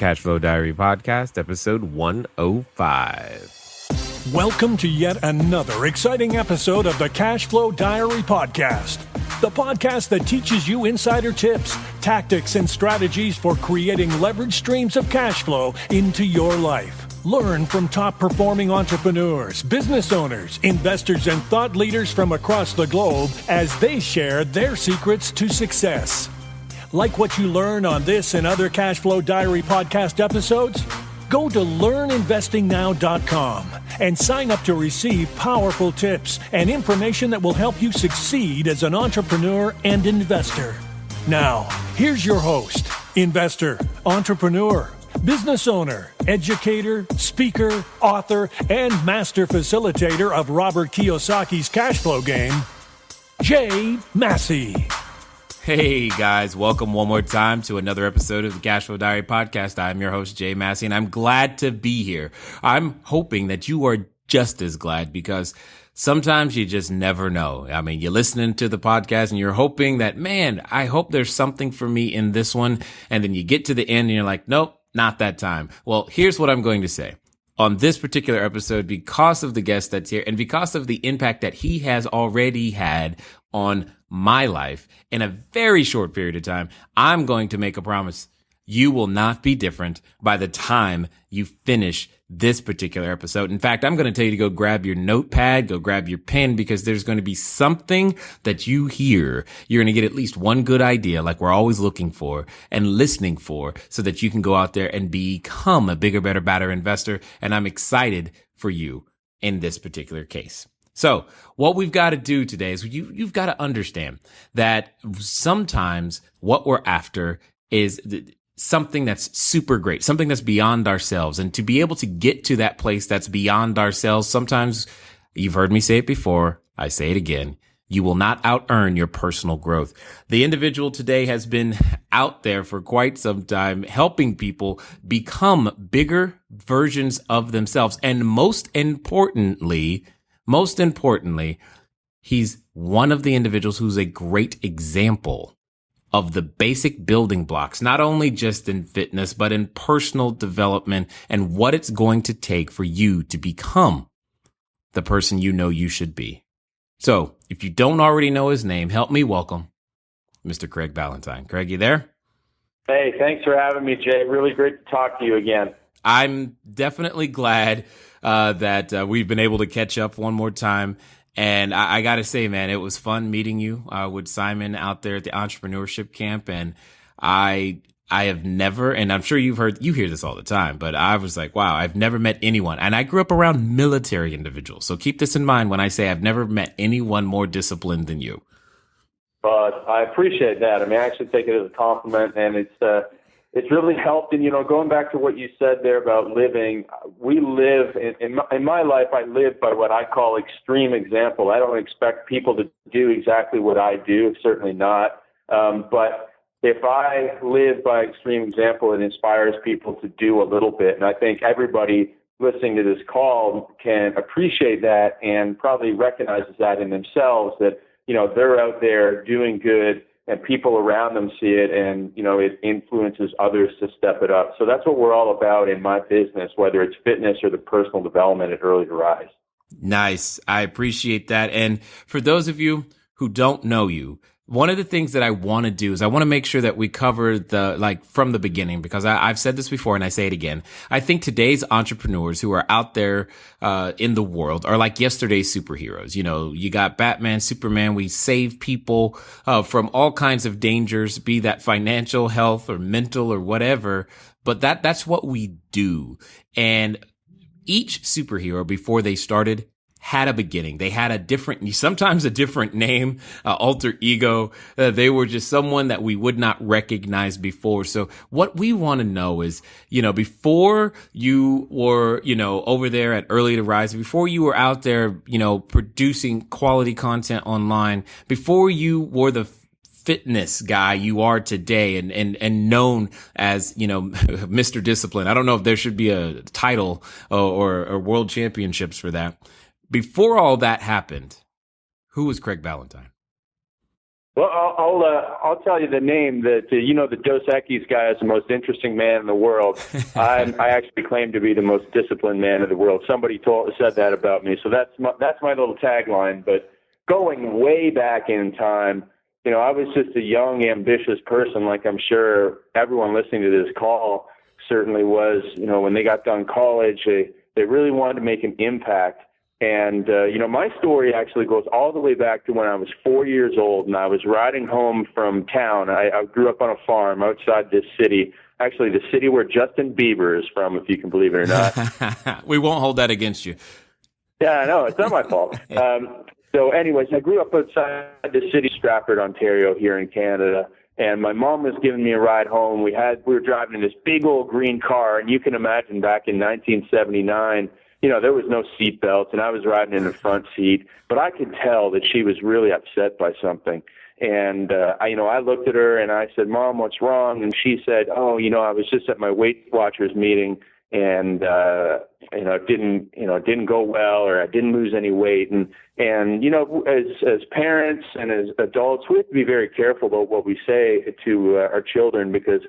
Cashflow Diary Podcast, episode 105. Welcome to yet another exciting episode of the Cashflow Diary Podcast, the podcast that teaches you insider tips, tactics, and strategies for creating leverage streams of cash flow into your life. Learn from top-performing entrepreneurs, business owners, investors, and thought leaders from across the globe as they share their secrets to success. Like what you learn on this and other Cashflow Diary podcast episodes? Go to learninvestingnow.com and sign up to receive powerful tips and information that will help you succeed as an entrepreneur and investor. Now, here's your host, investor, entrepreneur, business owner, educator, speaker, author, and master facilitator of Robert Kiyosaki's cash flow game, Jay Massey. Hey guys, welcome one more time to another episode of the Cashflow Diary Podcast. I'm your host, Jay Massey, and I'm glad to be here. I'm hoping that you are just as glad because sometimes you just never know. I mean, you're listening to the podcast and you're hoping that, man, I hope there's something for me in this one. And then you get to the end and you're like, nope, not that time. Well, here's what I'm going to say. On this particular episode, because of the guest that's here and because of the impact that he has already had on my life in a very short period of time, I'm going to make a promise. You will not be different by the time you finish this particular episode. In fact, I'm going to tell you to go grab your notepad, go grab your pen, because there's going to be something that you hear. You're going to get at least one good idea, like we're always looking for and listening for, so that you can go out there and become a bigger, better, badder investor. And I'm excited for you in this particular case. So what we've got to do today is you've got to understand that sometimes what we're after is something that's super great, something that's beyond ourselves. And to be able to get to that place that's beyond ourselves, sometimes, you've heard me say it before, I say it again, you will not out-earn your personal growth. The individual today has been out there for quite some time, helping people become bigger versions of themselves. And most importantly, he's one of the individuals who's a great example of the basic building blocks, not only just in fitness, but in personal development and what it's going to take for you to become the person you know you should be. So if you don't already know his name, help me welcome Mr. Craig Ballantyne. Craig, you there? Hey, thanks for having me, Jay. Really great to talk to you again. I'm definitely glad that we've been able to catch up one more time. And I got to say, man, it was fun meeting you with Simon out there at the entrepreneurship camp. And I have never, and I'm sure you hear this all the time, but I was like, wow, I've never met anyone. And I grew up around military individuals. So keep this in mind when I say I've never met anyone more disciplined than you. But I appreciate that. I mean, I actually take it as a compliment, and it's really helped. And, going back to what you said there about living, we live in my life, I live by what I call extreme example. I don't expect people to do exactly what I do, certainly not. But if I live by extreme example, it inspires people to do a little bit. And I think everybody listening to this call can appreciate that and probably recognizes that in themselves, that, they're out there doing good, and people around them see it, and, it influences others to step it up. So that's what we're all about in my business, whether it's fitness or the personal development at Early to Rise. Nice. I appreciate that. And for those of you who don't know you, one of the things that I want to do is I want to make sure that we cover from the beginning, because I've said this before and I say it again. I think today's entrepreneurs who are out there in the world are like yesterday's superheroes. You got Batman, Superman. We save people from all kinds of dangers, be that financial, health, or mental, or whatever. But that's what we do. And each superhero, before they started, had a beginning. They had sometimes a different name, alter ego. They were just someone that we would not recognize before. So what we want to know is, before you were, over there at Early to Rise, before you were out there, producing quality content online, before you were the fitness guy you are today and known as, Mr. Discipline. I don't know if there should be a title or world championships for that. Before all that happened, who was Craig Ballantyne? Well, I'll tell you the name that the Dos Equis guy is the most interesting man in the world. I actually claim to be the most disciplined man in the world. Somebody said that about me, so that's my little tagline. But going way back in time, I was just a young, ambitious person, like I'm sure everyone listening to this call certainly was. When they got done college, they really wanted to make an impact. And, my story actually goes all the way back to when I was 4 years old and I was riding home from town. I grew up on a farm outside this city, actually the city where Justin Bieber is from, if you can believe it or not. We won't hold that against you. Yeah, I know. It's not my fault. So anyways, I grew up outside the city, Stratford, Ontario, here in Canada. And my mom was giving me a ride home. We were driving in this big old green car. And you can imagine back in 1979, there was no seat belts, and I was riding in the front seat, but I could tell that she was really upset by something. And, I looked at her and I said, "Mom, what's wrong?" And she said, "Oh, I was just at my Weight Watchers meeting and, it didn't go well, or I didn't lose any weight." And as parents and as adults, we have to be very careful about what we say to our children because,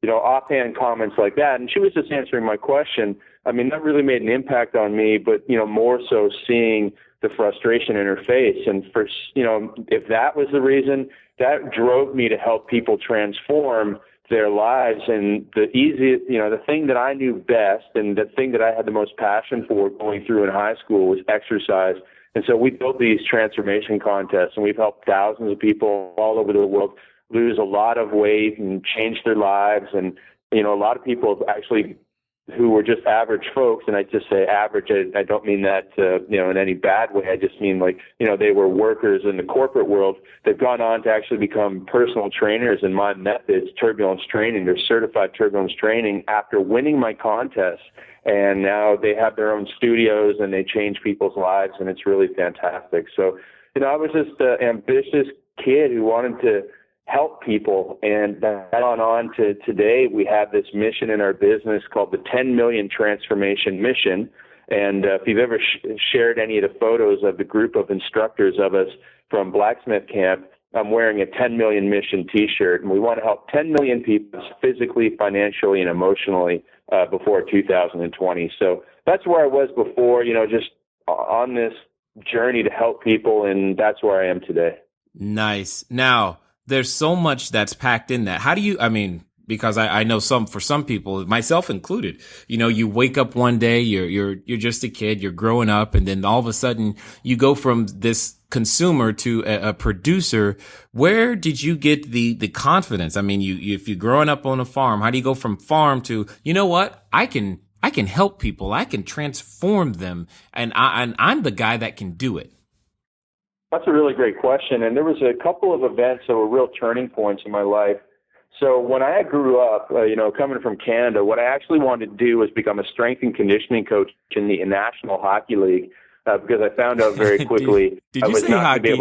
offhand comments like that. And she was just answering my question. I mean, that really made an impact on me, but, more so seeing the frustration in her face. And if that was the reason, that drove me to help people transform their lives. And the thing that I knew best and the thing that I had the most passion for going through in high school was exercise. And so we built these transformation contests, and we've helped thousands of people all over the world lose a lot of weight and change their lives. And, a lot of people have actually who were just average folks, and I just say average, I don't mean that, in any bad way. I just mean they were workers in the corporate world. They've gone on to actually become personal trainers in my methods, turbulence training. They're certified turbulence training after winning my contest. And now they have their own studios and they change people's lives, and it's really fantastic. So, I was just an ambitious kid who wanted to help people, and that on to today. We have this mission in our business called the 10 Million Transformation Mission. And if you've ever shared any of the photos of the group of instructors of us from Blacksmith Camp, I'm wearing a 10 Million Mission t-shirt, and we want to help 10 million people physically, financially, and emotionally before 2020. So that's where I was before, just on this journey to help people, and that's where I am today. Nice. Now, there's so much that's packed in that. How do you, because I know for some people, myself included, you wake up one day, you're just a kid, you're growing up, and then all of a sudden you go from this consumer to a producer. Where did you get the confidence? If you're growing up on a farm, how do you go from farm to, I can help people, I can transform them, and I'm the guy that can do it? That's a really great question. And there was a couple of events that were real turning points in my life. So when I grew up, coming from Canada, what I actually wanted to do was become a strength and conditioning coach in the National Hockey League, because I found out very quickly I was not going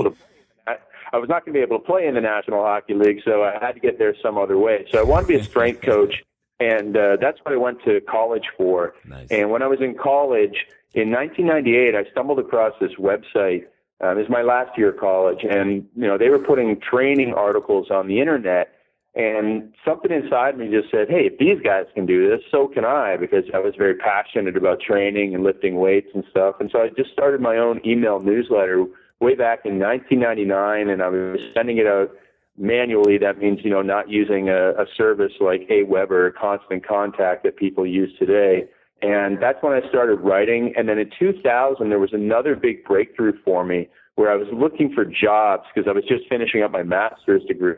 to be able to play in the National Hockey League, so I had to get there some other way. So I wanted to be a strength coach, and that's what I went to college for. Nice. And when I was in college in 1998, I stumbled across this website. It was my last year of college, and they were putting training articles on the internet, and something inside me just said, "Hey, if these guys can do this, so can I," because I was very passionate about training and lifting weights and stuff. And so I just started my own email newsletter way back in 1999, and I was sending it out manually. That means not using a service like Aweber or Constant Contact that people use today. And that's when I started writing. And then in 2000, there was another big breakthrough for me where I was looking for jobs because I was just finishing up my master's degree.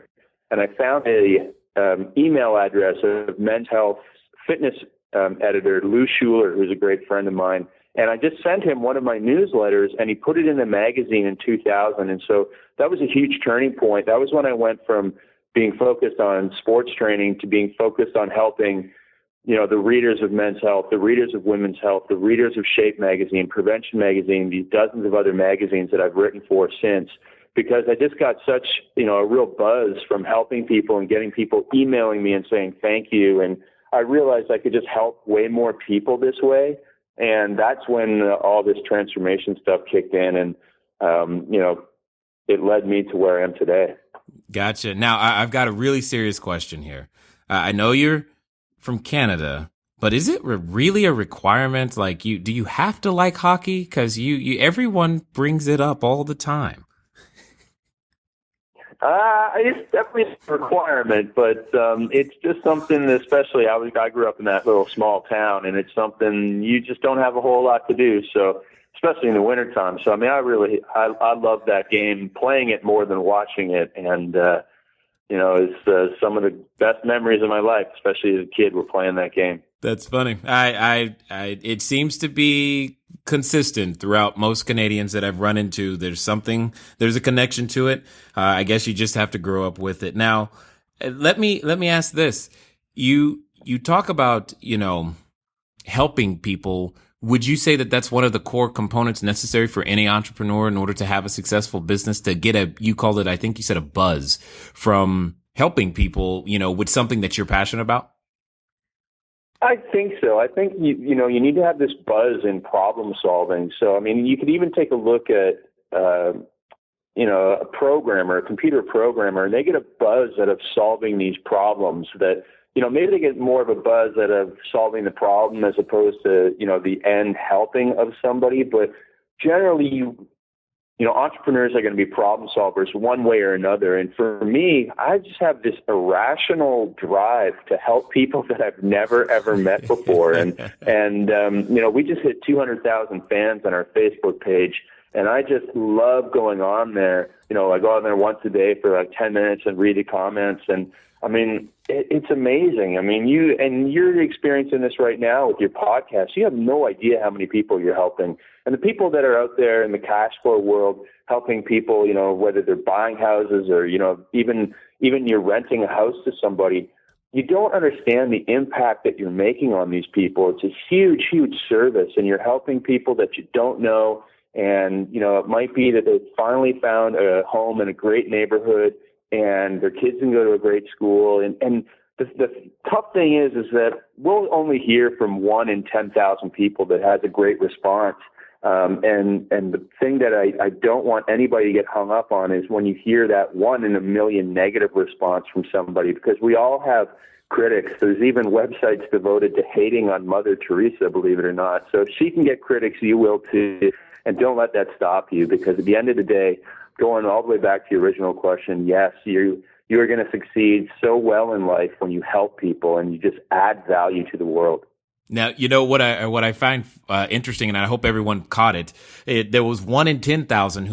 And I found a email address of Men's Health fitness editor, Lou Schuler, who's a great friend of mine. And I just sent him one of my newsletters, and he put it in the magazine in 2000. And so that was a huge turning point. That was when I went from being focused on sports training to being focused on helping the readers of Men's Health, the readers of Women's Health, the readers of Shape Magazine, Prevention Magazine, these dozens of other magazines that I've written for since, because I just got such, a real buzz from helping people and getting people emailing me and saying thank you. And I realized I could just help way more people this way. And that's when all this transformation stuff kicked in, and, it led me to where I am today. Gotcha. Now, I've got a really serious question here. I know you're from Canada, but is it really a requirement? Like, do you have to like hockey? Because everyone brings it up all the time. It's definitely a requirement, but it's just something, especially I grew up in that little small town, and it's something you just don't have a whole lot to do. So, especially in the wintertime. So, I mean, I love that game, playing it more than watching it. And, it's some of the best memories of my life, especially as a kid, were playing that game. That's funny. It seems to be consistent throughout most Canadians that I've run into. There's a connection to it. I guess you just have to grow up with it. Now, let me ask this. You talk about, helping people. Would you say that that's one of the core components necessary for any entrepreneur in order to have a successful business, to get you called it, I think you said, a buzz from helping people, with something that you're passionate about? I think so. I think you need to have this buzz in problem solving. So, I mean, you could even take a look at a programmer, a computer programmer, and they get a buzz out of solving these problems that, maybe they get more of a buzz out of solving the problem as opposed to, the end helping of somebody. But generally, entrepreneurs are going to be problem solvers one way or another. And for me, I just have this irrational drive to help people that I've never, ever met before. And we just hit 200,000 fans on our Facebook page. And I just love going on there. I go on there once a day for like 10 minutes and read the comments. And I mean, it's amazing. I mean, you're experiencing this right now with your podcast. You have no idea how many people you're helping. And the people that are out there in the cash flow world helping people, whether they're buying houses or, even you're renting a house to somebody, you don't understand the impact that you're making on these people. It's a huge, huge service, and you're helping people that you don't know. And, it might be that they finally found a home in a great neighborhood and their kids can go to a great school. And the tough thing is that we'll only hear from 1 in 10,000 people that has a great response. And the thing that I don't want anybody to get hung up on is when you hear that 1 in a million negative response from somebody, because we all have critics. There's even websites devoted to hating on Mother Teresa, believe it or not. So if she can get critics, you will too. And don't let that stop you, because at the end of the day, going all the way back to your original question, yes, you are going to succeed so well in life when you help people and you just add value to the world. Now, what I find interesting, and I hope everyone caught it. There was 1 in 10,000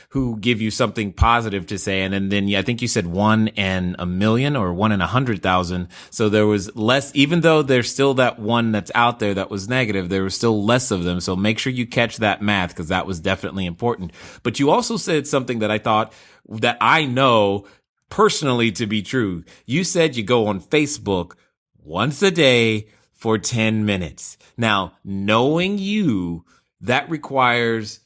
who give you something positive to say, and then I think you said 1 in a million or 1 in 100,000. So there was less, even though there's still that one that's out there that was negative. There was still less of them. So make sure you catch that math, because that was definitely important. But you also said something that I thought, that I know personally to be true. You said you go on Facebook once a day for 10 minutes. Now, knowing you, that requires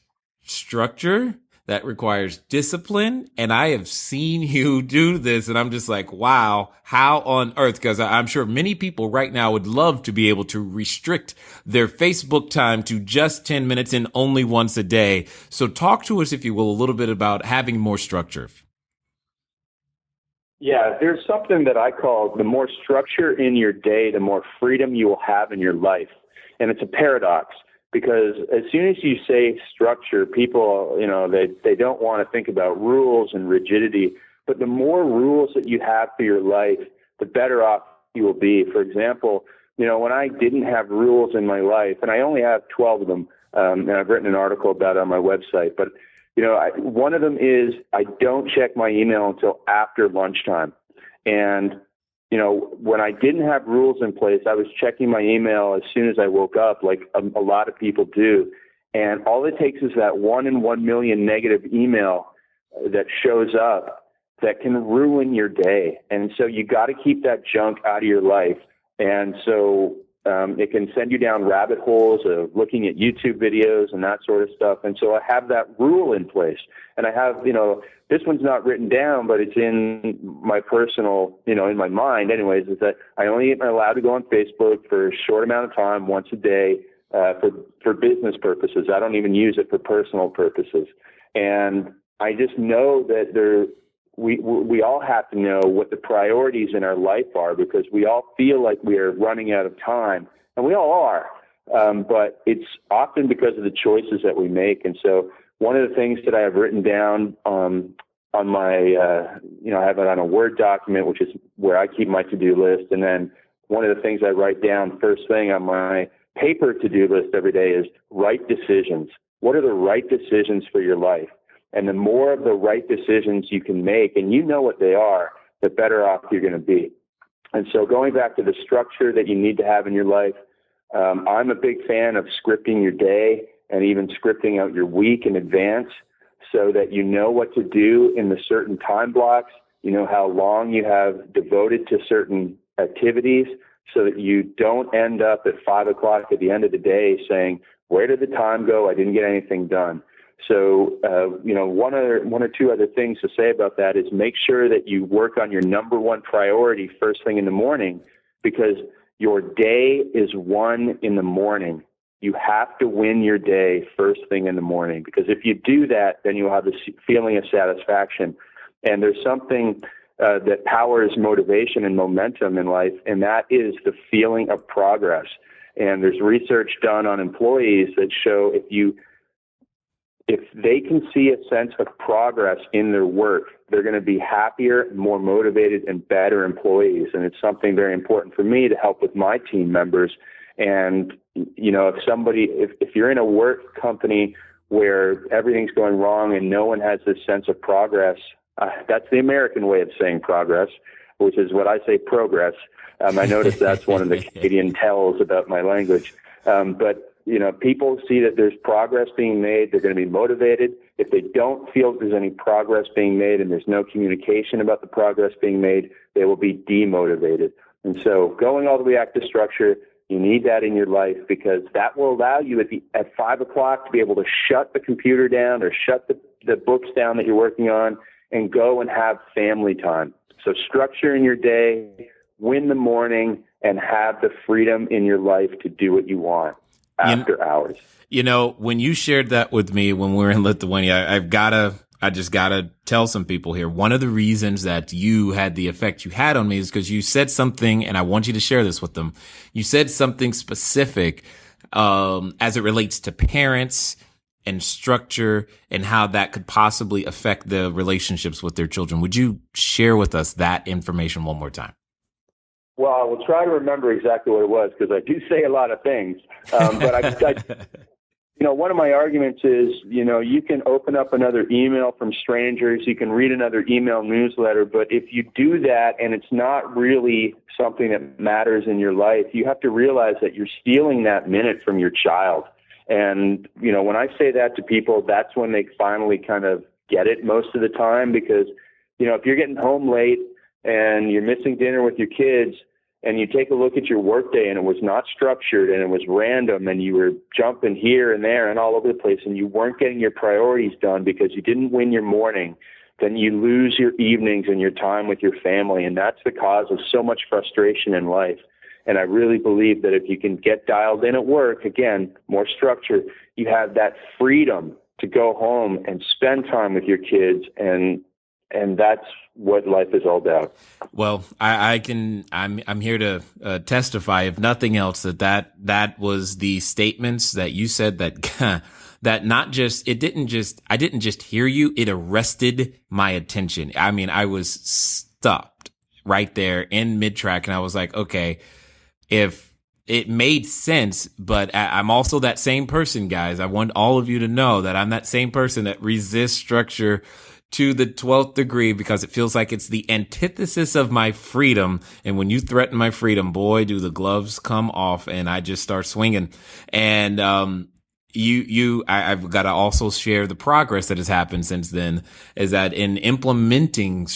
structure, that requires discipline. And I have seen you do this, and I'm just like, wow, how on earth? Because I'm sure many people right now would love to be able to restrict their Facebook time to just 10 minutes and only once a day. So talk to us, if you will, a little bit about having more structure. Yeah, there's something that I call the more structure in your day, the more freedom you will have in your life. And it's a paradox, because as soon as you say structure, people, they don't want to think about rules and rigidity. But the more rules that you have for your life, the better off you will be. For example, when I didn't have rules in my life, and I only have 12 of them, and I've written an article about it on my website, but one of them is I don't check my email until after lunchtime. And, when I didn't have rules in place, I was checking my email as soon as I woke up, like a lot of people do. And all it takes is that 1 in 1 million negative email that shows up that can ruin your day. And so you got to keep that junk out of your life. And so it can send you down rabbit holes of looking at YouTube videos and that sort of stuff. And so I have that rule in place. And I have, this one's not written down, but it's in my personal, in my mind anyways, is that I only am allowed to go on Facebook for a short amount of time once a day for business purposes. I don't even use it for personal purposes. And I just know that we all have to know what the priorities in our life are, because we all feel like we are running out of time, and we all are. But it's often because of the choices that we make. And so one of the things that I have written down on my, I have it on a Word document, which is where I keep my to-do list. And then one of the things I write down first thing on my paper to-do list every day is right decisions. What are the right decisions for your life? And the more of the right decisions you can make, and you know what they are, the better off you're going to be. And so going back to the structure that you need to have in your life, I'm a big fan of scripting your day and even scripting out your week in advance so that you know what to do in the certain time blocks, you know how long you have devoted to certain activities, so that you don't end up at 5 o'clock at the end of the day saying, where did the time go? I didn't get anything done. So, one or two other things to say about that is make sure that you work on your number one priority first thing in the morning, because your day is won in the morning. You have to win your day first thing in the morning, because if you do that, then you'll have this feeling of satisfaction. And there's something that powers motivation and momentum in life, and that is the feeling of progress. And there's research done on employees that show if they can see a sense of progress in their work, they're going to be happier, more motivated, and better employees. And it's something very important for me to help with my team members. And, if you're in a work company where everything's going wrong and no one has this sense of progress, that's the American way of saying progress, which is what I say progress. I notice that's one of the Canadian tells about my language. But people see that there's progress being made, they're going to be motivated. If they don't feel there's any progress being made and there's no communication about the progress being made, they will be demotivated. And so going all the way back to structure, you need that in your life, because that will allow you at 5 o'clock to be able to shut the computer down or shut the books down that you're working on and go and have family time. So structure in your day, win the morning, and have the freedom in your life to do what you want after hours. When you shared that with me when we were in Lithuania, I just gotta tell some people here. One of the reasons that you had the effect you had on me is because you said something, and I want you to share this with them. You said something specific, as it relates to parents and structure and how that could possibly affect the relationships with their children. Would you share with us that information one more time? Well, I will try to remember exactly what it was, because I do say a lot of things. But one of my arguments is, you can open up another email from strangers, you can read another email newsletter, but if you do that and it's not really something that matters in your life, you have to realize that you're stealing that minute from your child. And, when I say that to people, that's when they finally kind of get it most of the time, because, if you're getting home late and you're missing dinner with your kids, and you take a look at your workday and it was not structured and it was random and you were jumping here and there and all over the place and you weren't getting your priorities done because you didn't win your morning, then you lose your evenings and your time with your family. And that's the cause of so much frustration in life. And I really believe that if you can get dialed in at work, again, more structure, you have that freedom to go home and spend time with your kids, and that's what life is all about. Well, I'm here to testify, if nothing else, that was the statements that you said that I didn't just hear you, it arrested my attention. I mean, I was stopped right there in mid-track, and I was like, okay, if it made sense, but I'm also that same person, guys. I want all of you to know that I'm that same person that resists structure to the 12th degree, because it feels like it's the antithesis of my freedom. And when you threaten my freedom, boy, do the gloves come off and I just start swinging. And, I've got to also share the progress that has happened since then, is that in implementing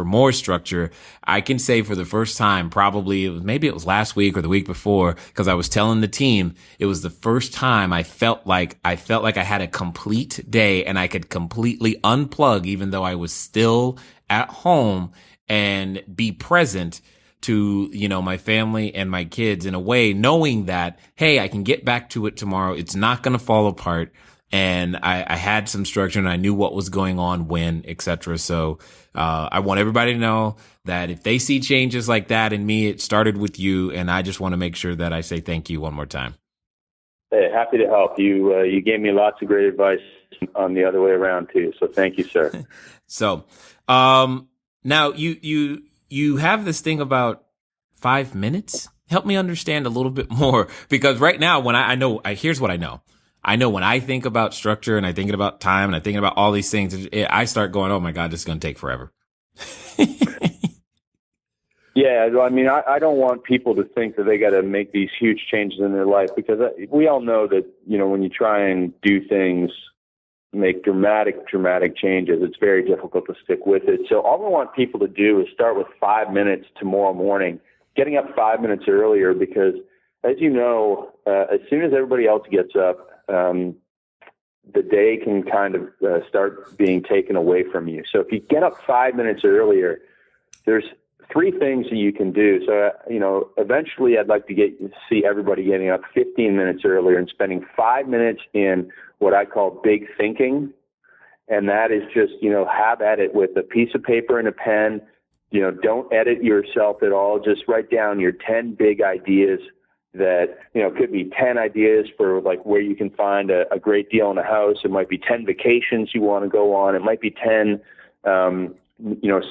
more structure, I can say for the first time, maybe it was last week or the week before, because I was telling the team, it was the first time I felt like I had a complete day and I could completely unplug, even though I was still at home, and be present to, my family and my kids in a way, knowing that, hey, I can get back to it tomorrow. It's not going to fall apart. and I had some structure and I knew what was going on when, etc. So I want everybody to know that if they see changes like that in me, it started with you, and I just want to make sure that I say thank you one more time. Hey, happy to help you. You gave me lots of great advice on the other way around too. So thank you, sir. So now you have this thing about 5 minutes. Help me understand a little bit more, because right now when here's what I know. I know when I think about structure and I think about time and I think about all these things, I start going, oh my God, this is going to take forever. Yeah, I mean, I don't want people to think that they got to make these huge changes in their life, because we all know that, when you try and do things, make dramatic changes, it's very difficult to stick with it. So all I want people to do is start with 5 minutes tomorrow morning, getting up 5 minutes earlier, because as you know, as soon as everybody else gets up, the day can kind of start being taken away from you. So if you get up 5 minutes earlier, there's 3 things that you can do. So, eventually I'd like to see everybody getting up 15 minutes earlier and spending 5 minutes in what I call big thinking. And that is just, have at it with a piece of paper and a pen. Don't edit yourself at all. Just write down your 10 big ideas that, could be 10 ideas for like where you can find a great deal in a house. It might be 10 vacations you want to go on. It might be 10,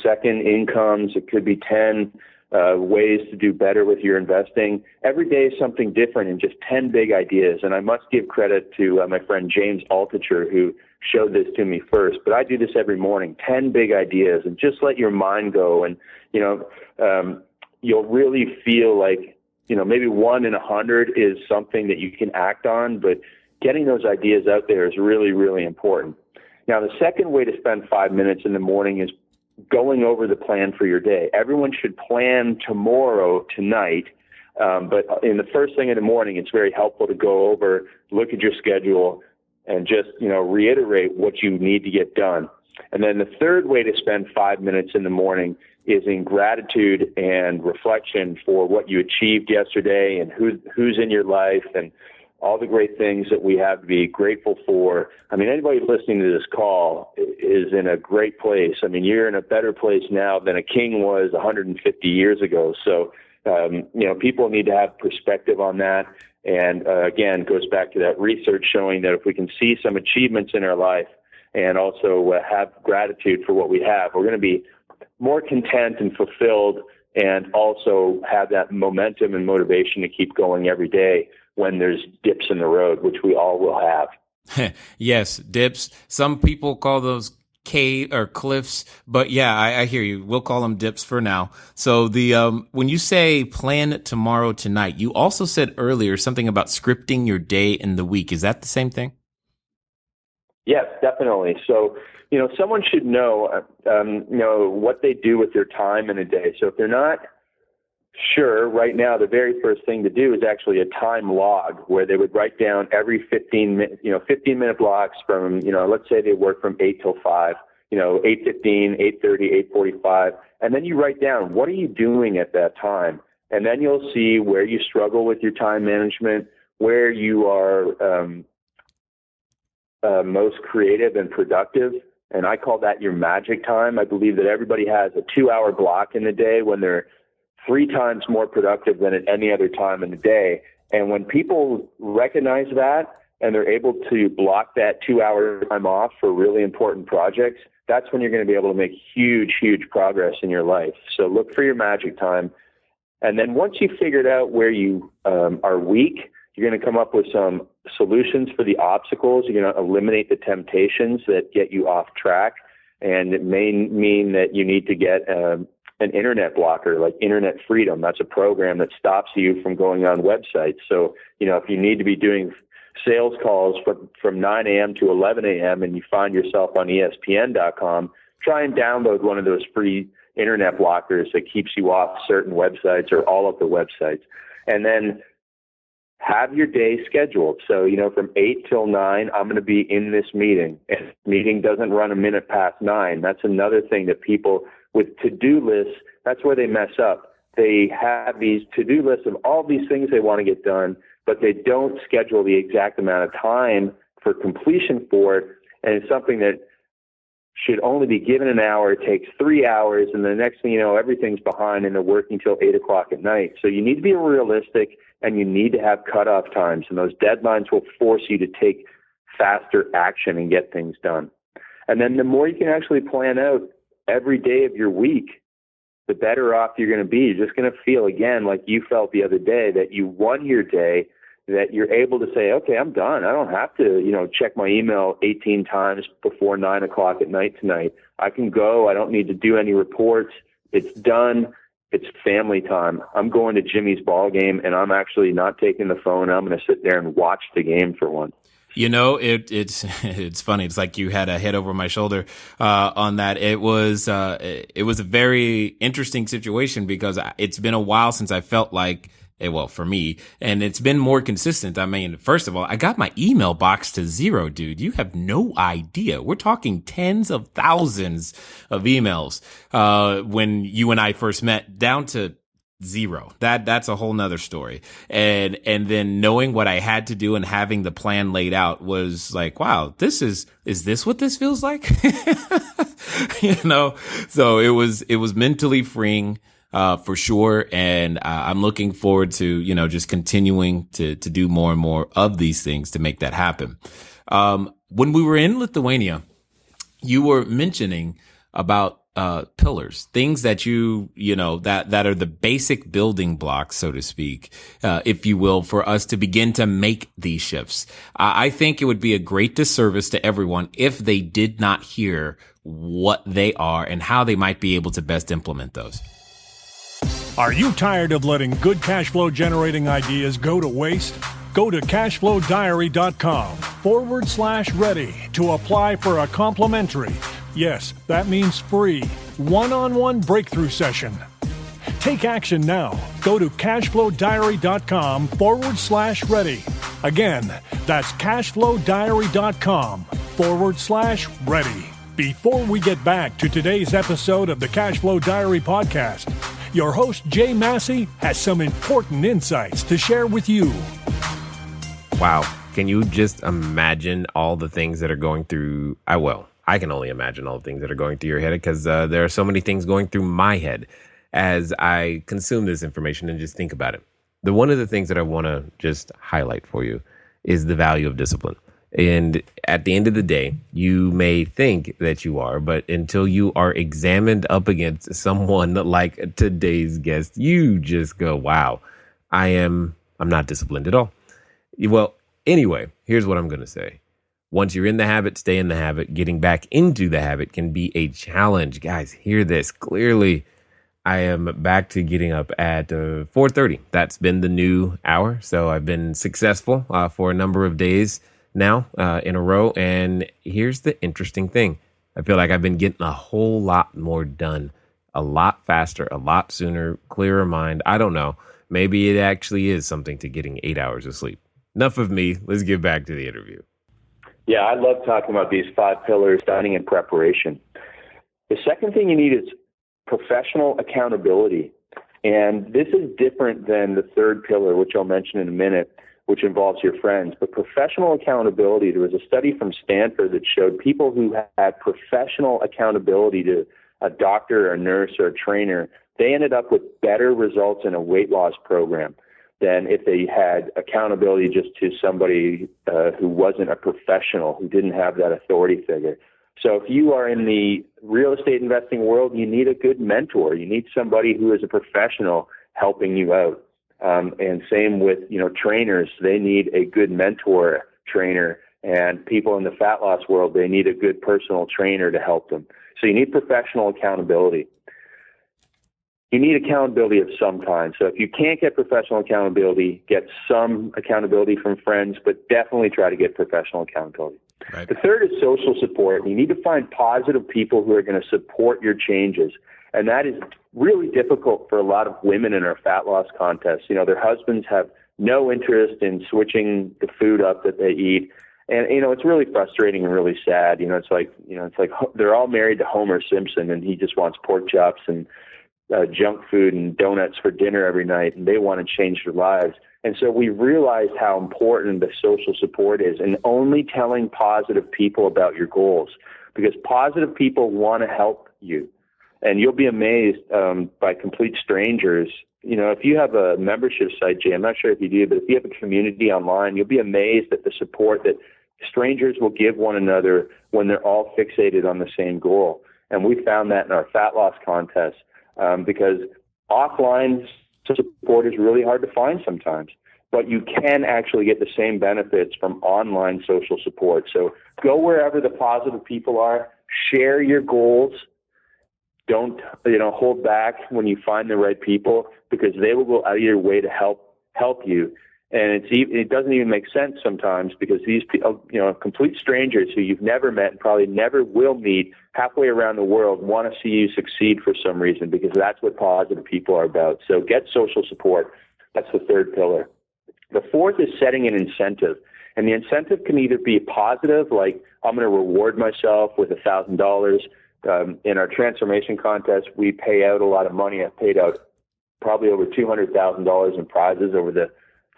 second incomes. It could be 10 ways to do better with your investing. Every day is something different, and just 10 big ideas. And I must give credit to my friend James Altucher, who showed this to me first. But I do this every morning, 10 big ideas, and just let your mind go. And, you'll really feel like, maybe 1 in 100 is something that you can act on, but getting those ideas out there is really, really important. Now, the second way to spend 5 minutes in the morning is going over the plan for your day. Everyone should plan tonight, but in the first thing in the morning, it's very helpful to go over, look at your schedule, and just, reiterate what you need to get done. And then the third way to spend 5 minutes in the morning is in gratitude and reflection for what you achieved yesterday and who's in your life and all the great things that we have to be grateful for. I mean, anybody listening to this call is in a great place. I mean, you're in a better place now than a king was 150 years ago. So, people need to have perspective on that. And again, it goes back to that research showing that if we can see some achievements in our life and also have gratitude for what we have, we're going to be more content and fulfilled, and also have that momentum and motivation to keep going every day when there's dips in the road, which we all will have. Yes, dips. Some people call those cave or cliffs, but yeah, I hear you. We'll call them dips for now. So when you say plan tomorrow tonight, you also said earlier something about scripting your day in the week. Is that the same thing? Yes, definitely. So, someone should know, what they do with their time in a day. So if they're not sure right now, the very first thing to do is actually a time log where they would write down every 15-minute blocks from, let's say they work from 8 till 5, 8:15, 8:30, 8:45. And then you write down, what are you doing at that time? And then you'll see where you struggle with your time management, where you are most creative and productive. And I call that your magic time. I believe that everybody has a 2-hour block in the day when they're 3 times more productive than at any other time in the day. And when people recognize that and they're able to block that 2-hour time off for really important projects, that's when you're going to be able to make huge progress in your life. So look for your magic time. And then once you've figured out where you are weak, you're going to come up with some solutions for the obstacles. You're going to eliminate the temptations that get you off track. And it may mean that you need to get an internet blocker, like Internet Freedom. That's a program that stops you from going on websites. So, if you need to be doing sales calls from 9 a.m. to 11 a.m. and you find yourself on ESPN.com, try and download one of those free internet blockers that keeps you off certain websites or all of the websites. And then have your day scheduled. So, from 8 till 9, I'm going to be in this meeting. And the meeting doesn't run a minute past 9. That's another thing that people with to-do lists, that's where they mess up. They have these to-do lists of all these things they want to get done, but they don't schedule the exact amount of time for completion for it, and it's something that should only be given an hour. It takes 3 hours, and the next thing you know, everything's behind and they're working till 8 o'clock at night. So you need to be realistic, and you need to have cutoff times, and those deadlines will force you to take faster action and get things done. And then the more you can actually plan out every day of your week, the better off you're going to be. You're just going to feel, again, like you felt the other day, that you won your day, that you're able to say, okay, I'm done. I don't have to, check my email 18 times before 9 o'clock at night tonight. I can go. I don't need to do any reports. It's done. It's family time. I'm going to Jimmy's ball game, and I'm actually not taking the phone. I'm going to sit there and watch the game for once. It's funny. It's like you had a head over my shoulder on that. It was a very interesting situation because it's been a while since I felt like, well, for me, and it's been more consistent. I mean, first of all, I got my email box to zero, dude. You have no idea. We're talking tens of thousands of emails when you and I first met, down to zero. That's a whole nother story. And then knowing what I had to do and having the plan laid out was like, wow, is this what this feels like? So it was mentally freeing, for sure. And I'm looking forward to, just continuing to do more and more of these things to make that happen. When we were in Lithuania, you were mentioning about pillars, things that that are the basic building blocks, so to speak, if you will, for us to begin to make these shifts. I think it would be a great disservice to everyone if they did not hear what they are and how they might be able to best implement those. Are you tired of letting good cash flow generating ideas go to waste? Go to cashflowdiary.com/ready to apply for a complimentary, yes, that means free, one-on-one breakthrough session. Take action now. Go to cashflowdiary.com/ready. Again, that's cashflowdiary.com/ready. Before we get back to today's episode of the Cashflow Diary podcast, your host, Jay Massey, has some important insights to share with you. Wow. Can you just imagine all the things that are going through? I can only imagine all the things that are going through your head because there are so many things going through my head as I consume this information and just think about it. One of the things that I want to just highlight for you is the value of discipline. And at the end of the day, you may think that you are, but until you are examined up against someone like today's guest, you just go, wow, I'm not disciplined at all. Well, anyway, here's what I'm going to say. Once you're in the habit, stay in the habit. Getting back into the habit can be a challenge. Guys, hear this clearly. I am back to getting up at 4:30. That's been the new hour. So I've been successful for a number of days now in a row. And here's the interesting thing. I feel like I've been getting a whole lot more done, a lot faster, a lot sooner, clearer mind. I don't know. Maybe it actually is something to getting 8 hours of sleep. Enough of me. Let's get back to the interview. Yeah, I love talking about these 5 pillars, dining and preparation. The second thing you need is professional accountability. And this is different than the third pillar, which I'll mention in a minute, which involves your friends. But professional accountability, there was a study from Stanford that showed people who had professional accountability to a doctor, a nurse, or a trainer, they ended up with better results in a weight loss program than if they had accountability just to somebody who wasn't a professional, who didn't have that authority figure. So if you are in the real estate investing world, you need a good mentor. You need somebody who is a professional helping you out. And same with, trainers. They need a good mentor trainer. And people in the fat loss world, they need a good personal trainer to help them. So you need professional accountability. You need accountability of some kind. So if you can't get professional accountability, get some accountability from friends, but definitely try to get professional accountability. Right. The third is social support. You need to find positive people who are going to support your changes. And that is really difficult for a lot of women in our fat loss contests. Their husbands have no interest in switching the food up that they eat. And, it's really frustrating and really sad. It's like they're all married to Homer Simpson and he just wants pork chops and junk food and donuts for dinner every night, and they want to change their lives. And so we realized how important the social support is, and only telling positive people about your goals, because positive people want to help you. And you'll be amazed by complete strangers. You know, if you have a membership site, Jay, I'm not sure if you do, but if you have a community online, you'll be amazed at the support that strangers will give one another when they're all fixated on the same goal. And we found that in our fat loss contest, because offline support is really hard to find sometimes, but you can actually get the same benefits from online social support. So go wherever the positive people are, share your goals. Don't, hold back when you find the right people, because they will go out of your way to help you. And it doesn't even make sense sometimes, because these people, complete strangers who you've never met and probably never will meet halfway around the world, want to see you succeed for some reason, because that's what positive people are about. So get social support. That's the third pillar. The fourth is setting an incentive. And the incentive can either be positive, like I'm going to reward myself with $1,000. In our transformation contest, we pay out a lot of money. I've paid out probably over $200,000 in prizes over the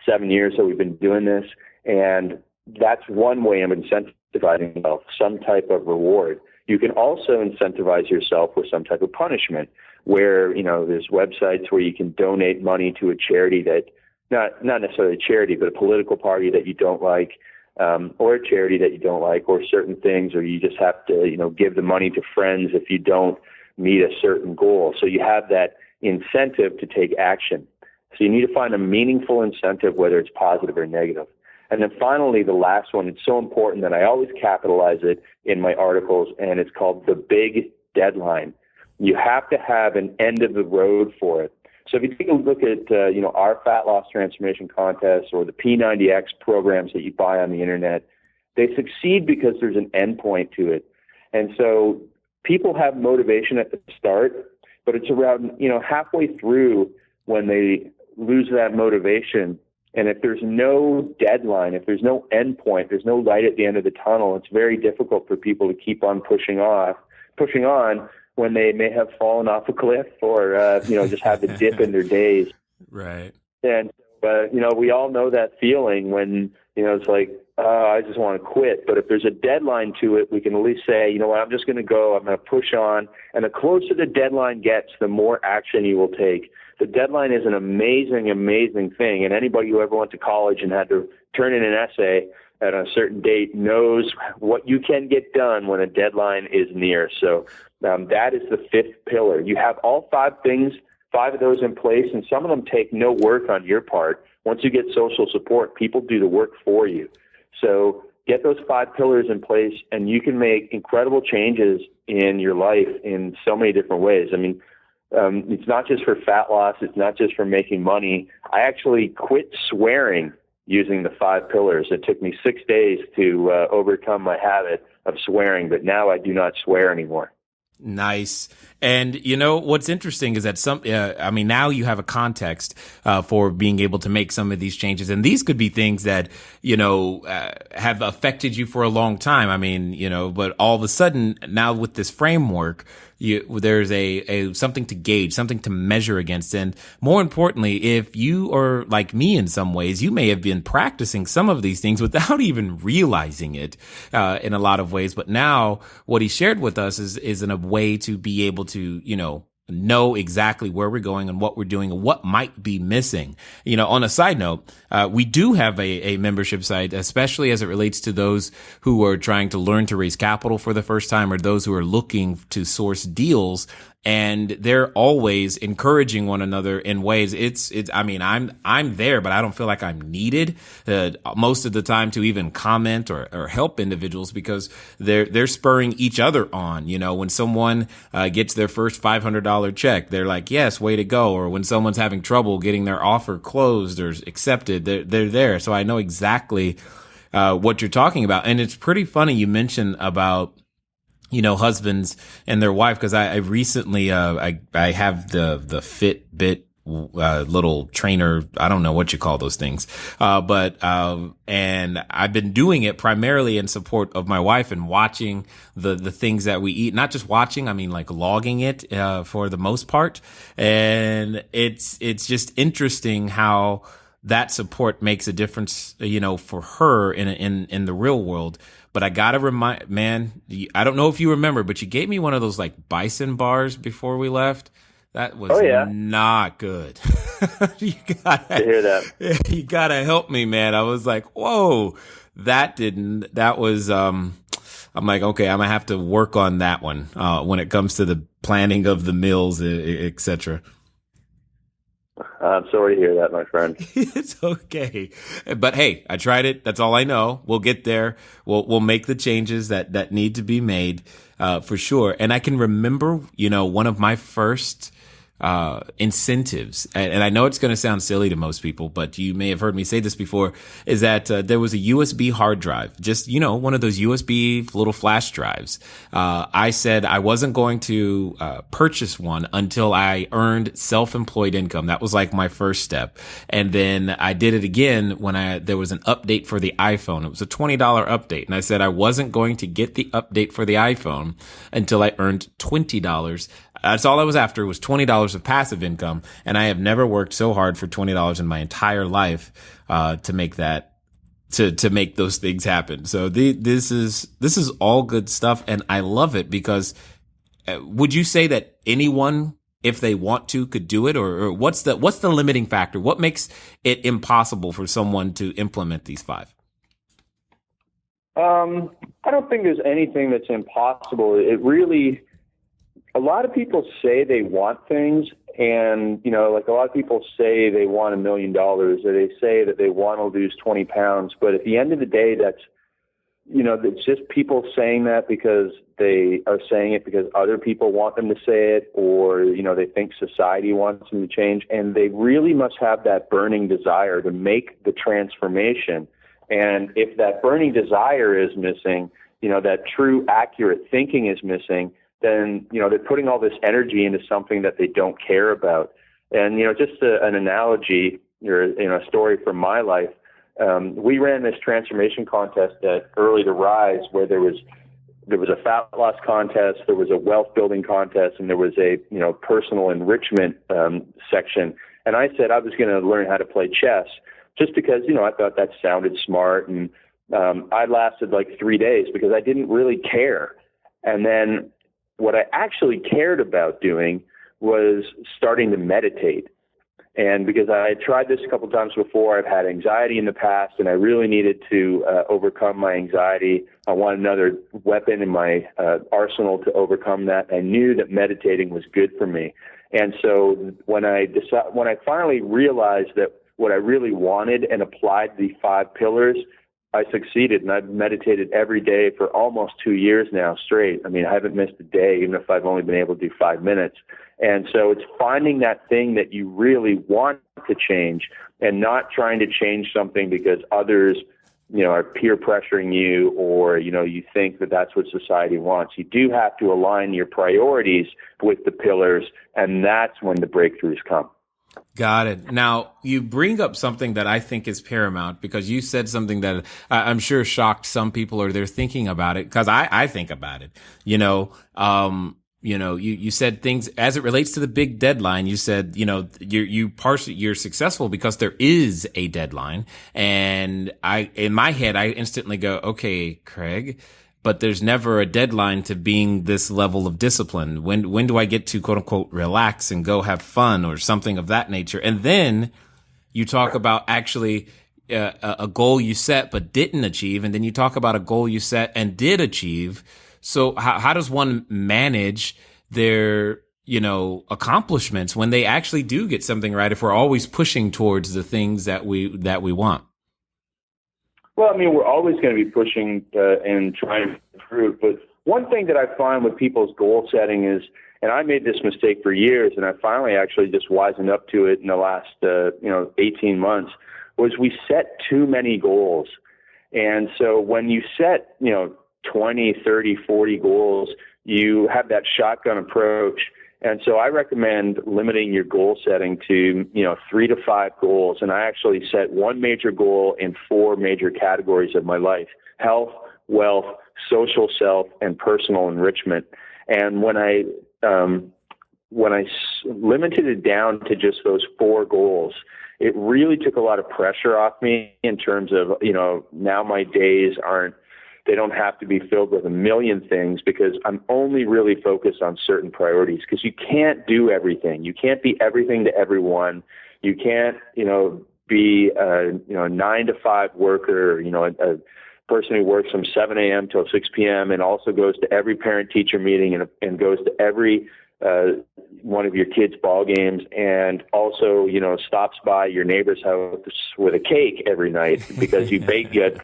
7 years that we've been doing this. And that's one way of incentivizing yourself, some type of reward. You can also incentivize yourself with some type of punishment, where, there's websites where you can donate money to a charity that, not necessarily a charity, but a political party that you don't like, or a charity that you don't like, or certain things, or you just have to, give the money to friends if you don't meet a certain goal. So you have that incentive to take action. So you need to find a meaningful incentive, whether it's positive or negative. And then finally, the last one, it's so important that I always capitalize it in my articles, and it's called the big deadline. You have to have an end of the road for it. So if you take a look at, our fat loss transformation contests or the P90X programs that you buy on the internet, they succeed because there's an end point to it. And so people have motivation at the start, but it's around, halfway through when they lose that motivation. And if there's no deadline, if there's no end point, there's no light at the end of the tunnel, it's very difficult for people to keep on pushing on when they may have fallen off a cliff or, just have the dip in their days. Right. And, we all know that feeling when, it's like, I just want to quit. But if there's a deadline to it, we can at least say, you know what, I'm just going to go, I'm going to push on. And the closer the deadline gets, the more action you will take. The deadline is an amazing, amazing thing. And anybody who ever went to college and had to turn in an essay at a certain date knows what you can get done when a deadline is near. So that is the fifth pillar. You have all five of those in place, and some of them take no work on your part. Once you get social support, people do the work for you. So get those 5 pillars in place, and you can make incredible changes in your life in so many different ways. I mean, it's not just for fat loss. It's not just for making money. I actually quit swearing using the 5 pillars. It took me 6 days to overcome my habit of swearing, but now I do not swear anymore. Nice. And what's interesting is that now you have a context for being able to make some of these changes, and these could be things that have affected you for a long time. I mean, but all of a sudden now with this framework, there's a something to gauge, something to measure against. And more importantly, if you are like me in some ways, you may have been practicing some of these things without even realizing it in a lot of ways. But now what he shared with us is in a way to be able to, know exactly where we're going and what we're doing and what might be missing. On a side note, we do have a membership site, especially as it relates to those who are trying to learn to raise capital for the first time, or those who are looking to source deals. And they're always encouraging one another in ways. I'm there, but I don't feel like I'm needed most of the time to even comment or help individuals, because they're spurring each other on. When someone gets their first $500 check, they're like, yes, way to go. Or when someone's having trouble getting their offer closed or accepted, they're there. So I know exactly what you're talking about. And it's pretty funny you mentioned about husbands and their wife, because I recently, I have the Fitbit, little trainer. I don't know what you call those things. And I've been doing it primarily in support of my wife and watching the things that we eat, not just watching, I mean, like logging it, for the most part. And it's just interesting how that support makes a difference, for her in the real world. But I gotta remind, man, I don't know if you remember, but you gave me one of those like bison bars before we left. That was not good. You gotta to hear that. You gotta help me, man. I was like, whoa, that was, I'm like, okay, I'm gonna have to work on that one, when it comes to the planning of the meals, et cetera. I'm sorry to hear that, my friend. It's okay. But hey, I tried it. That's all I know. We'll get there. We'll make the changes that need to be made, for sure. And I can remember, one of my first incentives, and I know it's going to sound silly to most people, but you may have heard me say this before, is that there was a USB hard drive, just, one of those USB little flash drives. I said I wasn't going to purchase one until I earned self-employed income. That was like my first step. And then I did it again when there was an update for the iPhone. It was a $20 update. And I said I wasn't going to get the update for the iPhone until I earned $20. That's all I was after, was $20 of passive income. And I have never worked so hard for $20 in my entire life, to make that, to make those things happen. So this is all good stuff. And I love it because, would you say that anyone, if they want to, could do it? Or what's the limiting factor? What makes it impossible for someone to implement these 5? I don't think there's anything that's impossible. It really, a lot of people say they want things, and, like a lot of people say they want $1 million, or they say that they want to lose 20 pounds. But at the end of the day, that's, it's just people saying that because they are saying it because other people want them to say it, or, they think society wants them to change. And they really must have that burning desire to make the transformation. And if that burning desire is missing, that true accurate thinking is missing, then, they're putting all this energy into something that they don't care about. And, just an analogy or, a story from my life, we ran this transformation contest at Early to Rise, where there was a fat loss contest, there was a wealth building contest, and there was a, personal enrichment section. And I said I was going to learn how to play chess just because, I thought that sounded smart. And I lasted like 3 days because I didn't really care. And then what I actually cared about doing was starting to meditate. And because I had tried this a couple of times before, I've had anxiety in the past, and I really needed to overcome my anxiety. I wanted another weapon in my arsenal to overcome that. I knew that meditating was good for me. And so when I finally realized that what I really wanted and applied the 5 pillars, I succeeded, and I've meditated every day for almost 2 years now straight. I mean, I haven't missed a day, even if I've only been able to do 5 minutes. And so it's finding that thing that you really want to change, and not trying to change something because others, are peer pressuring you, or, you think that that's what society wants. You do have to align your priorities with the pillars, and that's when the breakthroughs come. Got it. Now, you bring up something that I think is paramount, because you said something that I'm sure shocked some people, or they're thinking about it, because I think about it. You said things as it relates to the big deadline. You said, you're successful because there is a deadline. And in my head, I instantly go, okay, Craig, but there's never a deadline to being this level of discipline. When do I get to, quote unquote, relax and go have fun, or something of that nature? And then you talk about actually a goal you set but didn't achieve. And then you talk about a goal you set and did achieve. So how does one manage their, accomplishments when they actually do get something right, if we're always pushing towards the things that we want? Well, I mean, we're always going to be pushing and trying to improve. But one thing that I find with people's goal setting is, and I made this mistake for years, and I finally actually just wisened up to it in the last, 18 months, was we set too many goals. And so when you set, 20, 30, 40 goals, you have that shotgun approach. And so I recommend limiting your goal setting to, 3 to 5 goals. And I actually set one major goal in 4 major categories of my life: health, wealth, social self, and personal enrichment. And when I limited it down to just those 4 goals, it really took a lot of pressure off me in terms of, now my days they don't have to be filled with a million things, because I'm only really focused on certain priorities, because you can't do everything. You can't be everything to everyone. You can't, be a 9-to-5 worker, a person who works from 7 a.m. till 6 p.m. and also goes to every parent-teacher meeting and goes to every one of your kids' ball games, and also, stops by your neighbor's house with a cake every night because you bake it.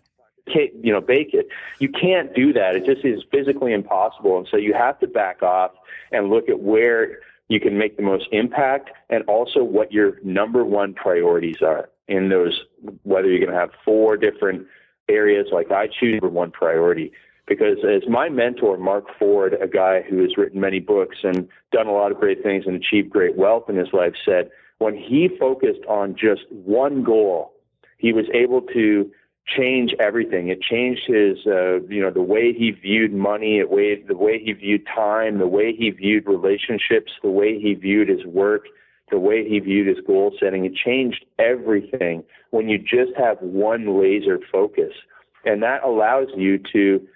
You can't do that. It just is physically impossible. And so you have to back off and look at where you can make the most impact, and also what your number one priorities are in those, whether you're going to have 4 different areas like I choose number one priority. Because as my mentor, Mark Ford, a guy who has written many books and done a lot of great things and achieved great wealth in his life, said, when he focused on just one goal, he was able to change everything. It changed his, the way he viewed money, the way he viewed time, the way he viewed relationships, the way he viewed his work, the way he viewed his goal setting. It changed everything when you just have one laser focus. And that allows you to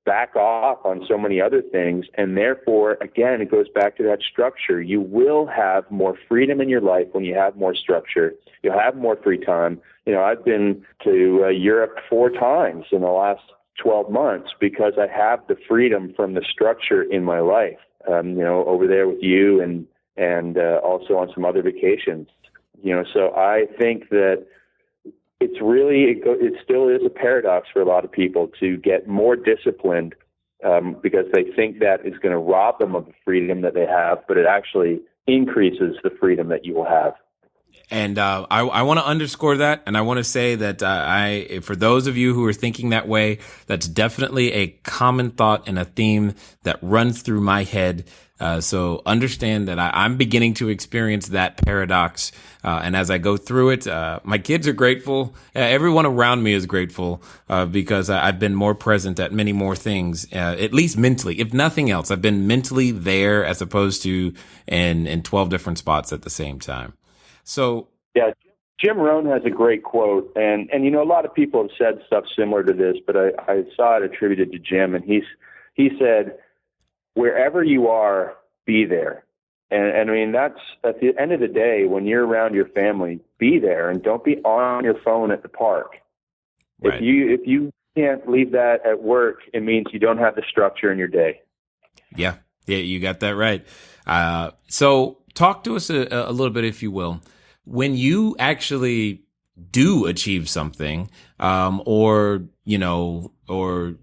back off on so many other things. And therefore, again, it goes back to that structure. You will have more freedom in your life when you have more structure. You'll have more free time. I've been to Europe 4 times in the last 12 months because I have the freedom from the structure in my life, over there with you and also on some other vacations. So I think that it still is a paradox for a lot of people to get more disciplined because they think that is going to rob them of the freedom that they have, but it actually increases the freedom that you will have. And I want to underscore that, and I want to say that for those of you who are thinking that way, that's definitely a common thought and a theme that runs through my head. So understand that I'm beginning to experience that paradox. And as I go through it, my kids are grateful. Everyone around me is grateful because I've been more present at many more things, at least mentally. If nothing else, I've been mentally there as opposed to in 12 different spots at the same time. So yeah, Jim Rohn has a great quote, and a lot of people have said stuff similar to this, but I saw it attributed to Jim, and he said, "Wherever you are, be there." And I mean, that's at the end of the day, when you're around your family, be there, and don't be on your phone at the park. Right. If you can't leave that at work, it means you don't have the structure in your day. Yeah, you got that right. So talk to us a little bit, if you will. When you actually do achieve something, or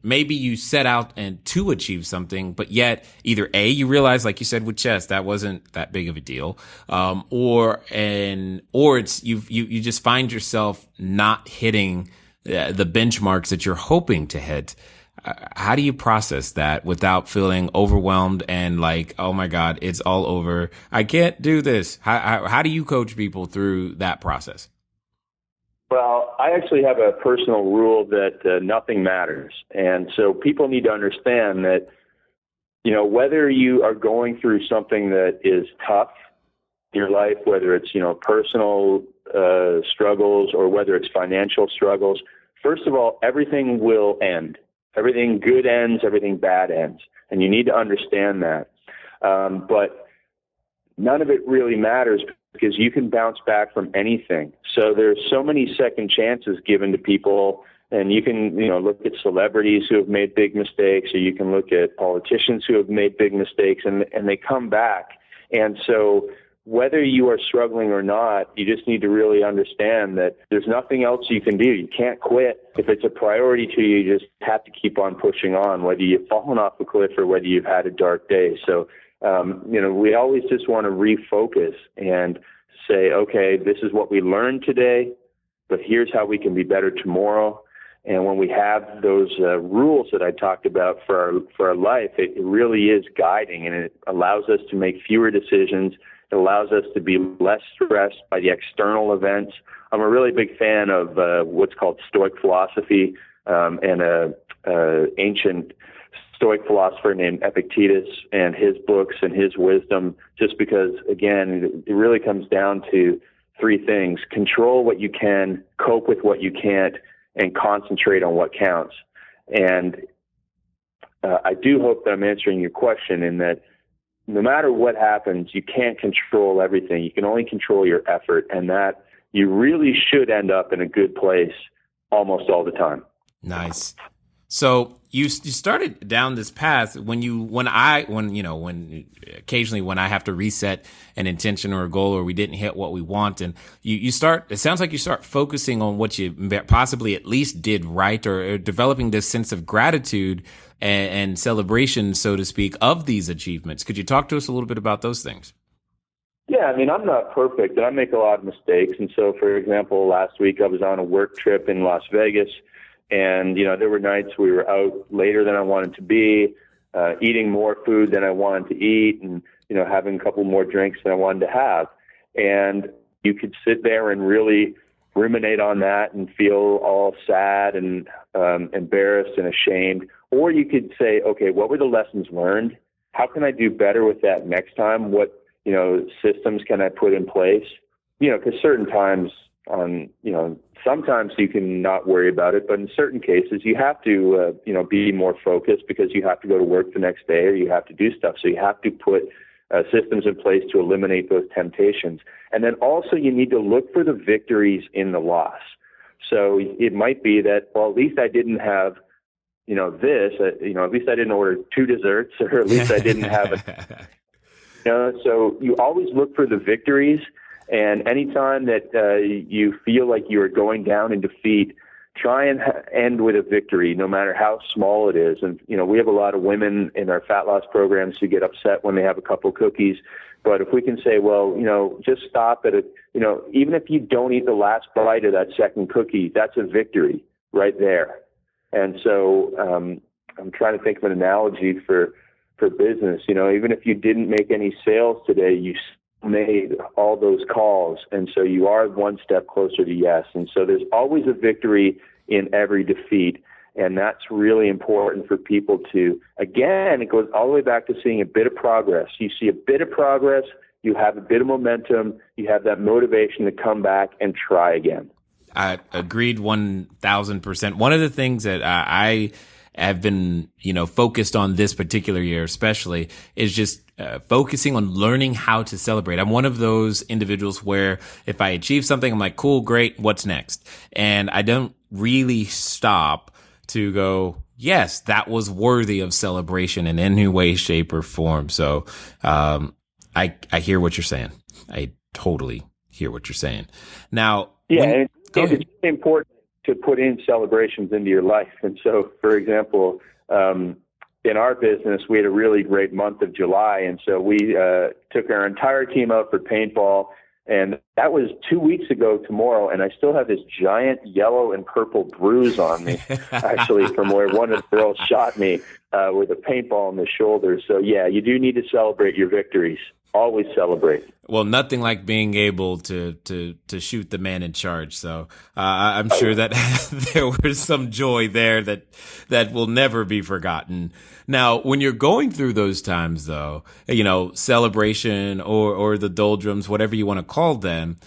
maybe you set out to achieve something, but yet either A, you realize, like you said with chess, that wasn't that big of a deal, or it's you just find yourself not hitting the benchmarks that you're hoping to hit. How do you process that without feeling overwhelmed and like, oh my God, it's all over, I can't do this? How do you coach people through that process? Well, I actually have a personal rule that nothing matters. And so people need to understand that, whether you are going through something that is tough in your life, whether it's, personal struggles or whether it's financial struggles, first of all, everything will end. Everything good ends, everything bad ends. And you need to understand that. But none of it really matters because you can bounce back from anything. So there's so many second chances given to people, and you can, look at celebrities who have made big mistakes, or you can look at politicians who have made big mistakes, and they come back. And so whether you are struggling or not, you just need to really understand that there's nothing else you can do. You can't quit. If it's a priority to you, you just have to keep on pushing on, whether you've fallen off the cliff or whether you've had a dark day. So, we always just want to refocus and say, okay, this is what we learned today, but here's how we can be better tomorrow. And when we have those rules that I talked about for our life, it really is guiding, and it allows us to make fewer decisions. It allows us to be less stressed by the external events. I'm a really big fan of what's called Stoic philosophy, and an ancient Stoic philosopher named Epictetus and his books and his wisdom, just because, again, it really comes down to three things: control what you can, cope with what you can't, and concentrate on what counts. And I do hope that I'm answering your question in that no matter what happens, you can't control everything. You can only control your effort, and that you really should end up in a good place almost all the time. Nice. So you started down this path when occasionally when I have to reset an intention or a goal, or we didn't hit what we want, and it sounds like you start focusing on what you possibly at least did right, or developing this sense of gratitude and celebration, so to speak, of these achievements. Could you talk to us a little bit about those things? Yeah, I mean, I'm not perfect, and I make a lot of mistakes. And so, for example, last week I was on a work trip in Las Vegas, and, there were nights we were out later than I wanted to be, eating more food than I wanted to eat, and, having a couple more drinks than I wanted to have. And you could sit there and really ruminate on that and feel all sad and embarrassed and ashamed. Or you could say, okay, what were the lessons learned? How can I do better with that next time? What, systems can I put in place? Because certain times sometimes you can not worry about it, but in certain cases you have to, be more focused because you have to go to work the next day or you have to do stuff. So you have to put systems in place to eliminate those temptations. And then also you need to look for the victories in the loss. So it might be that, well, at least I didn't have, this, at least I didn't order 2 desserts, or at least I didn't have a, so you always look for the victories. And anytime that you feel like you are going down in defeat, try and end with a victory, no matter how small it is. And, we have a lot of women in our fat loss programs who get upset when they have a couple cookies. But if we can say, well, just stop at it, even if you don't eat the last bite of that second cookie, that's a victory right there. And so I'm trying to think of an analogy for business. Even if you didn't make any sales today, you made all those calls, and so you are one step closer to yes. And so there's always a victory in every defeat, and that's really important for people to, again, it goes all the way back to seeing a bit of progress. You see a bit of progress, you have a bit of momentum, you have that motivation to come back and try again. I agreed 1,000%. One of the things that I have been, focused on this particular year, especially, is just focusing on learning how to celebrate. I'm one of those individuals where if I achieve something, I'm like, cool, great, what's next? And I don't really stop to go, yes, that was worthy of celebration in any way, shape, or form. So I hear what you're saying. I totally hear what you're saying. Now, it's important to put in celebrations into your life. And so, for example, in our business, we had a really great month of July. And so we took our entire team out for paintball. And that was 2 weeks ago tomorrow. And I still have this giant yellow and purple bruise on me, actually, from where one of the girls shot me with a paintball in the shoulder. So, yeah, you do need to celebrate your victories. Always celebrate. Well, nothing like being able to shoot the man in charge. So I'm sure that there was some joy there that will never be forgotten. Now, when you're going through those times, though, celebration or the doldrums, whatever you want to call them,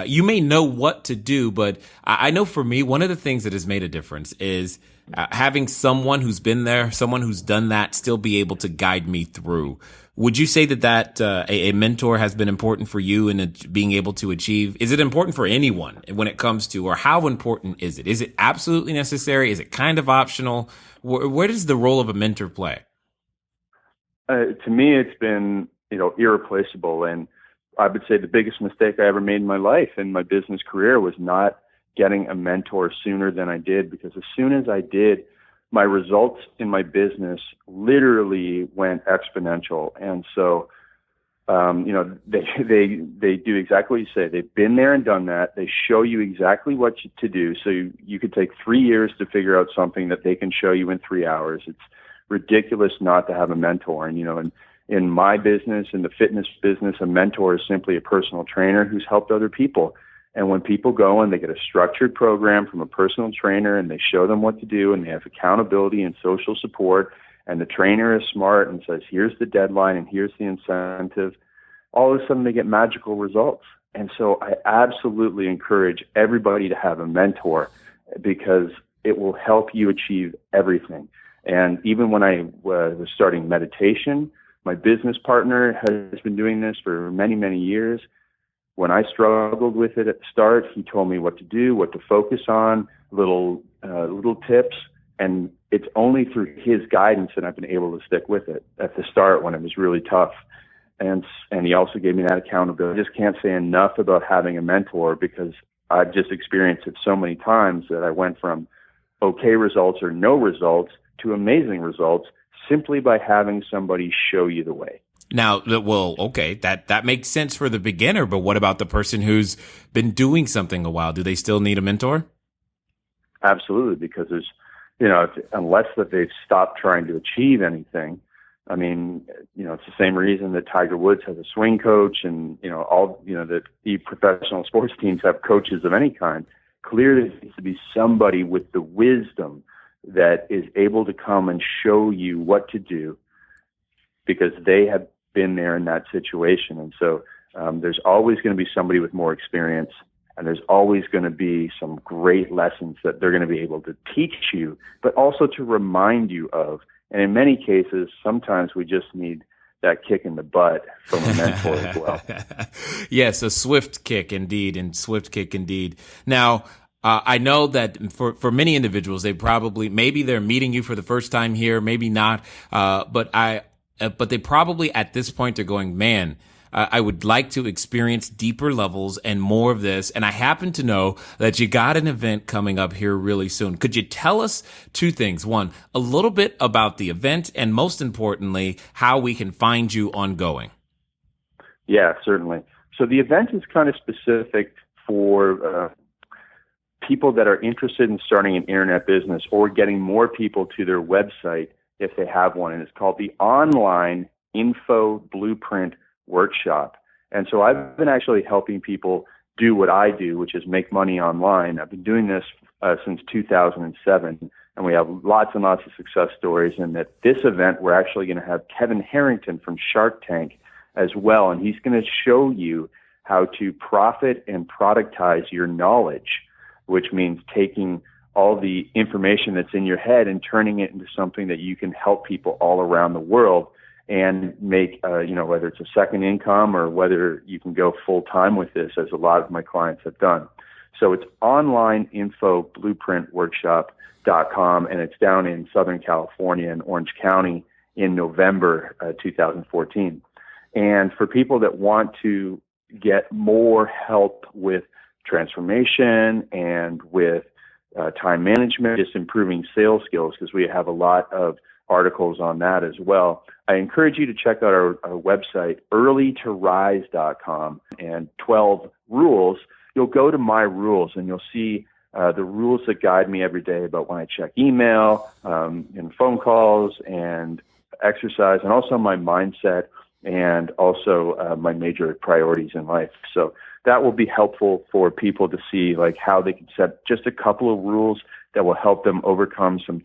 you may know what to do. But I know for me, one of the things that has made a difference is having someone who's been there, someone who's done that, still be able to guide me through. Would you say that a mentor has been important for you in being able to achieve? Is it important for anyone when it comes to, or how important is it? Is it absolutely necessary? Is it kind of optional? Where does the role of a mentor play? To me, it's been, irreplaceable. And I would say the biggest mistake I ever made in my life and my business career was not getting a mentor sooner than I did, because as soon as I did, my results in my business literally went exponential. And so, they do exactly what you say. They've been there and done that. They show you exactly what to do. So you could take 3 years to figure out something that they can show you in 3 hours. It's ridiculous not to have a mentor. And, in my business, in the fitness business, a mentor is simply a personal trainer who's helped other people. And when people go and they get a structured program from a personal trainer and they show them what to do and they have accountability and social support, and the trainer is smart and says, here's the deadline and here's the incentive, all of a sudden they get magical results. And so I absolutely encourage everybody to have a mentor because it will help you achieve everything. And even when I was starting meditation, my business partner has been doing this for many, many years. When I struggled with it at the start, he told me what to do, what to focus on, little tips. And it's only through his guidance that I've been able to stick with it at the start when it was really tough. And he also gave me that accountability. I just can't say enough about having a mentor because I've just experienced it so many times that I went from okay results or no results to amazing results simply by having somebody show you the way. Now, well, okay, that makes sense for the beginner, but what about the person who's been doing something a while? Do they still need a mentor? Absolutely, because there's, unless that they've stopped trying to achieve anything. I mean, it's the same reason that Tiger Woods has a swing coach and, that the professional sports teams have coaches of any kind. Clearly, there needs to be somebody with the wisdom that is able to come and show you what to do because they have been there in that situation. And so there's always going to be somebody with more experience, and there's always going to be some great lessons that they're going to be able to teach you, but also to remind you of. And in many cases, sometimes we just need that kick in the butt from a mentor as well. Yes, a swift kick indeed, and swift kick indeed. Now, I know that for many individuals, maybe they're meeting you for the first time here, maybe not, but they probably at this point are going, man, I would like to experience deeper levels and more of this. And I happen to know that you got an event coming up here really soon. Could you tell us two things? One, a little bit about the event, and most importantly, how we can find you ongoing. Yeah, certainly. So the event is kind of specific for people that are interested in starting an internet business or getting more people to their website if they have one. And it's called the Online Info Blueprint Workshop. And so I've been actually helping people do what I do, which is make money online. I've been doing this since 2007, and we have lots and lots of success stories. And at this event, we're actually going to have Kevin Harrington from Shark Tank as well, and he's going to show you how to profit and productize your knowledge, which means taking all the information that's in your head and turning it into something that you can help people all around the world and make, whether it's a second income or whether you can go full time with this, as a lot of my clients have done. So it's onlineinfoblueprintworkshop.com, and it's down in Southern California in Orange County in November 2014. And for people that want to get more help with transformation and with time management, just improving sales skills, because we have a lot of articles on that as well, I encourage you to check out our website, earlytorise.com, and 12 rules. You'll go to my rules and you'll see the rules that guide me every day about when I check email and phone calls and exercise, and also my mindset and also my major priorities in life. So that will be helpful for people to see like how they can set just a couple of rules that will help them overcome some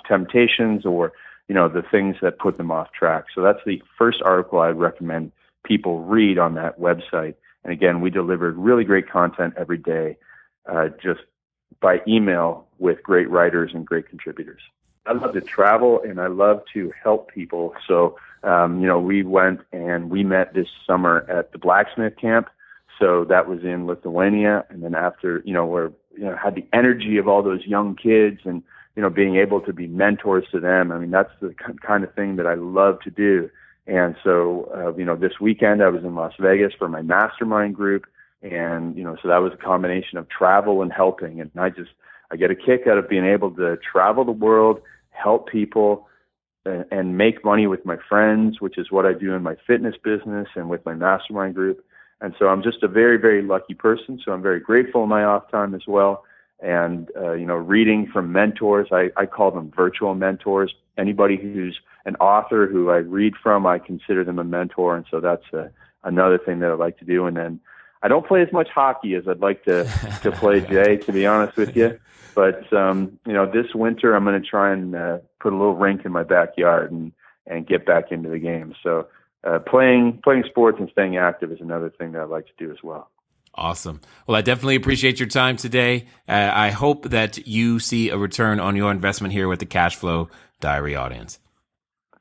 temptations or the things that put them off track. So that's the first article I'd recommend people read on that website. And again, we delivered really great content every day just by email with great writers and great contributors. I love to travel and I love to help people. So, we went and we met this summer at the blacksmith camp. So that was in Lithuania. And then after, had the energy of all those young kids and, being able to be mentors to them. I mean, that's the kind of thing that I love to do. And so, this weekend I was in Las Vegas for my mastermind group. And, so that was a combination of travel and helping. And I get a kick out of being able to travel the world, help people, and make money with my friends, which is what I do in my fitness business and with my mastermind group. And so I'm just a very, very lucky person. So I'm very grateful in my off time as well. And, reading from mentors, I call them virtual mentors. Anybody who's an author who I read from, I consider them a mentor. And so that's another thing that I like to do. And then I don't play as much hockey as I'd like to play, Jay, to be honest with you. But, this winter I'm going to try and put a little rink in my backyard and get back into the game. So playing sports and staying active is another thing that I like to do as well. Awesome. Well, I definitely appreciate your time today. I hope that you see a return on your investment here with the Cashflow Diary audience.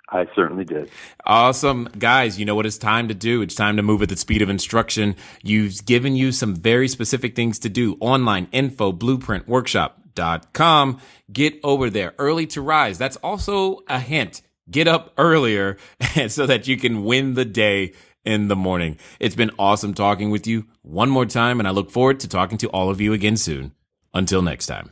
I certainly did. Awesome. Guys, you know what it's time to do. It's time to move at the speed of instruction. You've given you some very specific things to do. Online info, blueprintworkshop.com. Get over there. Early to rise. That's also a hint. Get up earlier so that you can win the day in the morning. It's been awesome talking with you one more time, and I look forward to talking to all of you again soon. Until next time.